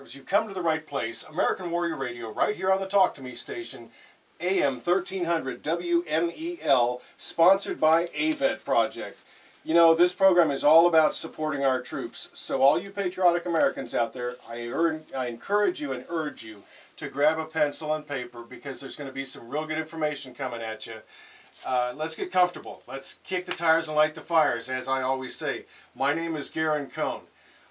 You've come to the right place. American Warrior Radio, right here on the Talk to Me station, AM 1300 WMEL, sponsored by AVET Project. You know, this program is all about supporting our troops. So all you patriotic Americans out there, I encourage you and urge you to grab a pencil and paper, because there's going to be some real good information coming at you. Let's get comfortable. Let's kick the tires and light the fires, as I always say. My name is Garen Cohn.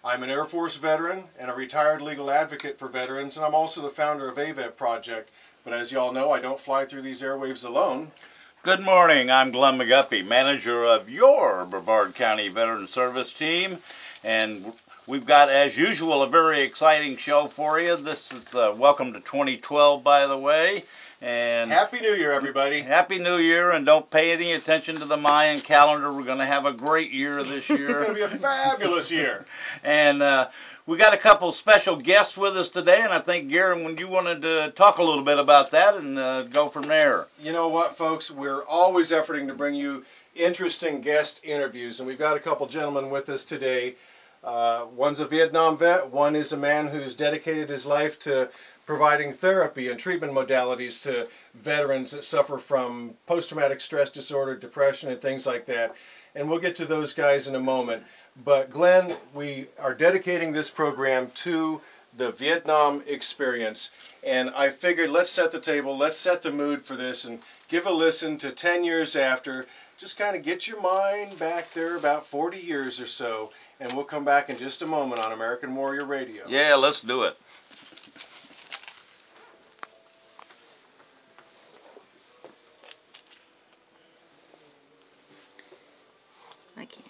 I'm an Air Force veteran and a retired legal advocate for veterans, and I'm also the founder of AVET Project. But as you all know, I don't fly through these airwaves alone. Good morning. I'm Glenn McGuffey, manager of your Brevard County Veteran Service Team, and we've got, as usual, a very exciting show for you. This is welcome to 2012, by the way. And Happy New Year, everybody. Happy New Year, and don't pay any attention to the Mayan calendar. We're going to have a great year this year. It's going to be a fabulous year. And we got a couple special guests with us today, and I think, Garen, when you wanted to talk a little bit about that and go from there. You know what, folks? We're always efforting to bring you interesting guest interviews, and we've got a couple gentlemen with us today. One's a Vietnam vet. One is a man who's dedicated his life to providing therapy and treatment modalities to veterans that suffer from post-traumatic stress disorder, depression, and things like that. And we'll get to those guys in a moment. But Glenn, we are dedicating this program to the Vietnam experience. And I figured, let's set the table, let's set the mood for this, and give a listen to 10 years after. Just kind of get your mind back there about 40 years or so. And we'll come back in just a moment on American Warrior Radio. Yeah, let's do it. I can't.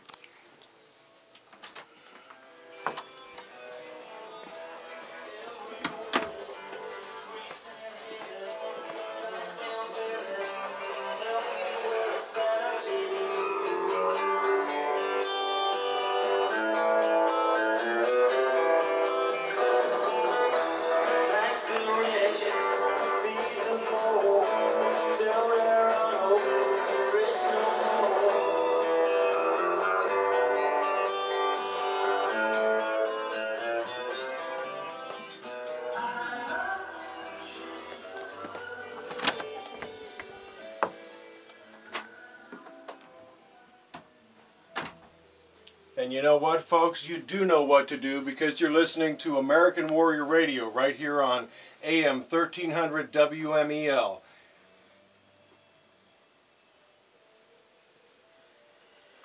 And you know what, folks? You do know what to do, because you're listening to American Warrior Radio right here on AM 1300 WMEL.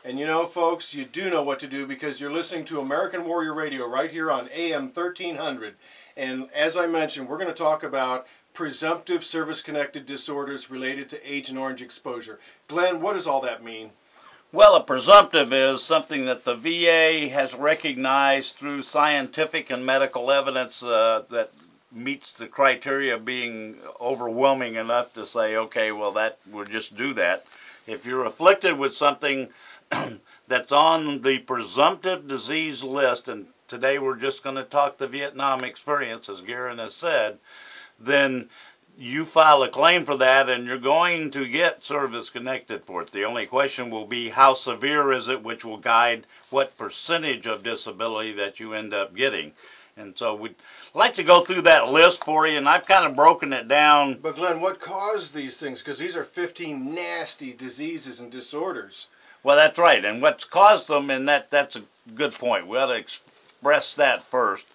And you know, folks, you do know what to do, because you're listening to American Warrior Radio right here on AM 1300. And as I mentioned, we're going to talk about presumptive service-connected disorders related to Agent Orange exposure. Glenn, what does all that mean? Well, a presumptive is something that the VA has recognized through scientific and medical evidence that meets the criteria of being overwhelming enough to say, okay, well, that we'll just do that. If you're afflicted with something that's on the presumptive disease list, and today we're just going to talk the Vietnam experience, as Garen has said, then you file a claim for that, and you're going to get service connected for it. The only question will be how severe is it, which will guide what percentage of disability that you end up getting. And so we'd like to go through that list for you, and I've kind of broken it down. But Glenn, what caused these things? Because these are 15 nasty diseases and disorders. Well, that's right, and what's caused them, and that's a good point. We ought to express that first.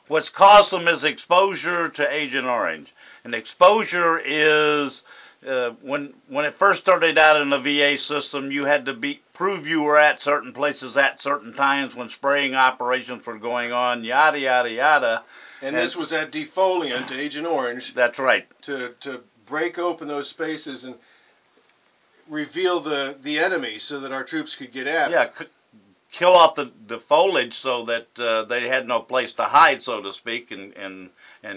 What's caused them is exposure to Agent Orange. And exposure is, when it first started out in the VA system, you had to prove you were at certain places at certain times when spraying operations were going on, yada, yada, yada. And this was that defoliant, Agent Orange. That's right. To break open those spaces and reveal the enemy so that our troops could get at it. Yeah, kill off the foliage so that they had no place to hide, so to speak, and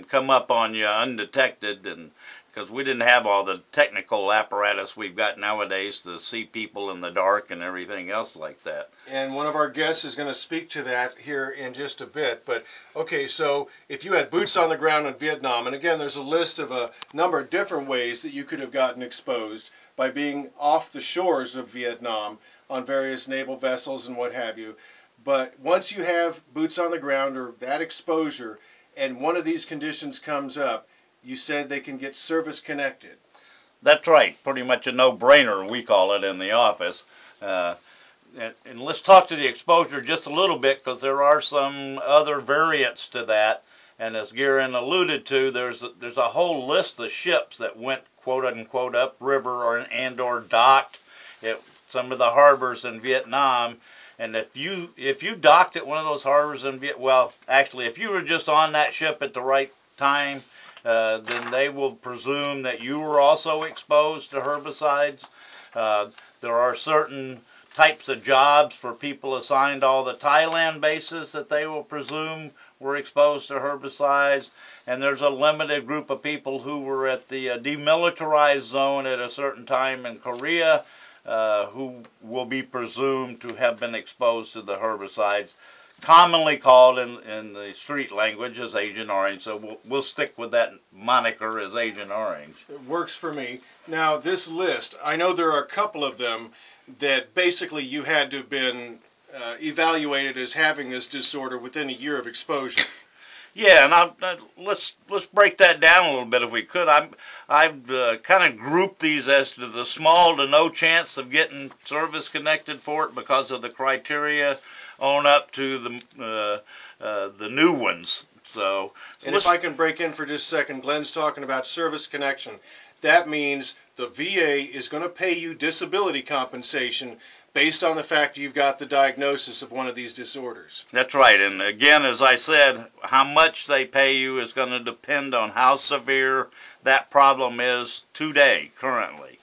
come up on you undetected, and because we didn't have all the technical apparatus we've got nowadays to see people in the dark and everything else like that. And one of our guests is going to speak to that here in just a bit. But, okay, so if you had boots on the ground in Vietnam, and again, there's a list of a number of different ways that you could have gotten exposed by being off the shores of Vietnam on various naval vessels and what have you. But once you have boots on the ground or that exposure, and one of these conditions comes up, you said they can get service connected. That's right. Pretty much a no-brainer, we call it in the office. And let's talk to the exposure just a little bit, because there are some other variants to that. And as Garen alluded to, there's a whole list of ships that went quote-unquote upriver and/or docked at some of the harbors in Vietnam. And if you docked at one of those harbors in Vietnam, well, actually, if you were just on that ship at the right time, then they will presume that you were also exposed to herbicides. There are certain types of jobs for people assigned all the Thailand bases that they will presume were exposed to herbicides, and there's a limited group of people who were at the demilitarized zone at a certain time in Korea who will be presumed to have been exposed to the herbicides, commonly called in the street language as Agent Orange. So we'll stick with that moniker as Agent Orange. It works for me. Now, this list, I know there are a couple of them that basically you had to have been evaluated as having this disorder within a year of exposure. Yeah, and let's break that down a little bit if we could. I've kind of grouped these as to the small to no chance of getting service connected for it because of the criteria, on up to the new ones. So, and if I can break in for just a second, Glenn's talking about service connection. That means the VA is going to pay you disability compensation based on the fact you've got the diagnosis of one of these disorders. That's right. And again, as I said, how much they pay you is going to depend on how severe that problem is today, currently.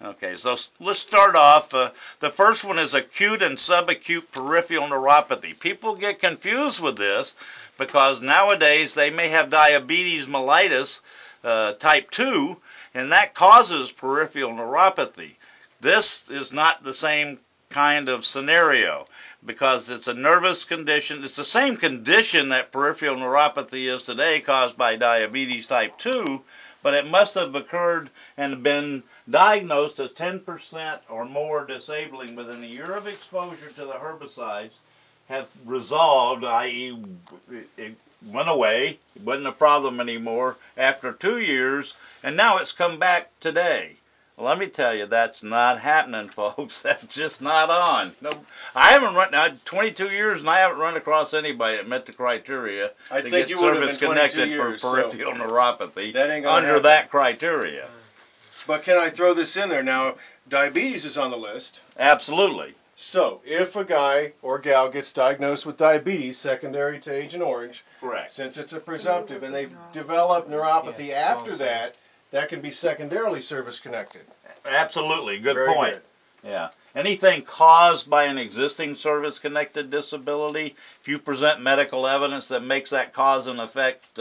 Okay, so let's start off. The first one is acute and subacute peripheral neuropathy. People get confused with this because nowadays they may have diabetes mellitus type 2, and that causes peripheral neuropathy. This is not the same kind of scenario because it's a nervous condition. It's the same condition that peripheral neuropathy is today, caused by diabetes type 2, but it must have occurred and been diagnosed as 10% or more disabling within a year of exposure to the herbicides, have resolved, i.e. it went away, it wasn't a problem anymore after 2 years, and now it's come back today. Well, let me tell you, that's not happening, folks. That's just not on. No, I haven't run now 22 years, and I haven't run across anybody that met the criteria to get service connected for peripheral neuropathy under that criteria. But can I throw this in there now? Diabetes is on the list. Absolutely. So, if a guy or gal gets diagnosed with diabetes secondary to Agent Orange, correct, since it's a presumptive, and they've developed neuropathy after that, that can be secondarily service-connected. Absolutely. Good Very point. Good. Yeah. Anything caused by an existing service-connected disability, if you present medical evidence that makes that cause and effect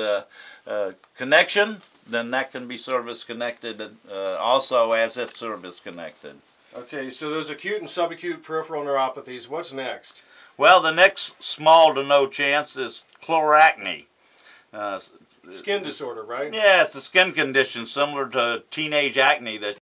connection, then that can be service-connected also as if service-connected. Okay, so those acute and subacute peripheral neuropathies, what's next? Well, the next small to no chance is chloracne. Skin disorder, right? Yeah, it's a skin condition similar to teenage acne that